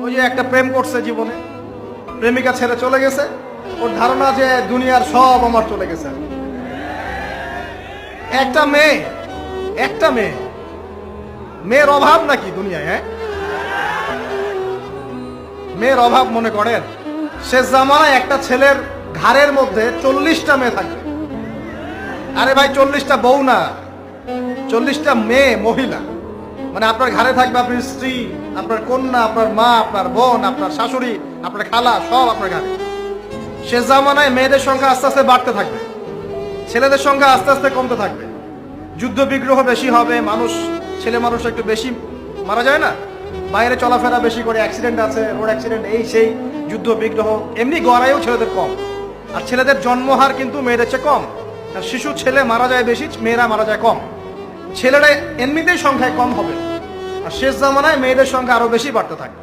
ওই যে একটা প্রেম করছে জীবনে, প্রেমিকা ছেড়ে চলে গেছে, ওর ধারণা যে দুনিয়ার সব আমার চলে গেছে। একটা মেয়ে, একটা মেয়ে, মেয়ের অভাব নাকি দুনিয়ায়? হ্যাঁ, মেয়ের অভাব মনে করেন? শেষ জামানায় একটা ছেলের ঘাড়ের মধ্যে 40টা মেয়ে থাকবে। আরে ভাই, 40টা বউ না, 40টা মেয়ে, মহিলা। মানে আপনার ঘাড়ে থাকবে আপনার স্ত্রী, আপনার কন্যা, আপনার মা, আপনার বোন, আপনার শাশুড়ি, আপনার খালা, সব আপনার ঘাড়ে। শেষ জামানায় মেয়েদের সংখ্যা আস্তে আস্তে বাড়তে থাকবে, ছেলেদের সংখ্যা আস্তে আস্তে কমতে থাকবে। যুদ্ধ বিগ্রহ বেশি হবে, মানুষ, ছেলে মানুষ একটু বেশি মারা যায় না, বাইরে চলাফেরা বেশি করে, অ্যাক্সিডেন্ট আছে, রোড অ্যাক্সিডেন্ট, এই সেই, যুদ্ধ বিগ্রহ। এমনি গড়াইও ছেলেদের কম, আর ছেলেদের জন্মহার কিন্তু মেয়েদের চেয়ে কম। আর শিশু ছেলে মারা যায় বেশি, মেয়েরা মারা যায় কম। ছেলেরা এমনিতেই সংখ্যায় কম হবে, আর শেষ জামানায় মেয়েদের সংখ্যা আরো বেশি বাড়তে থাকে।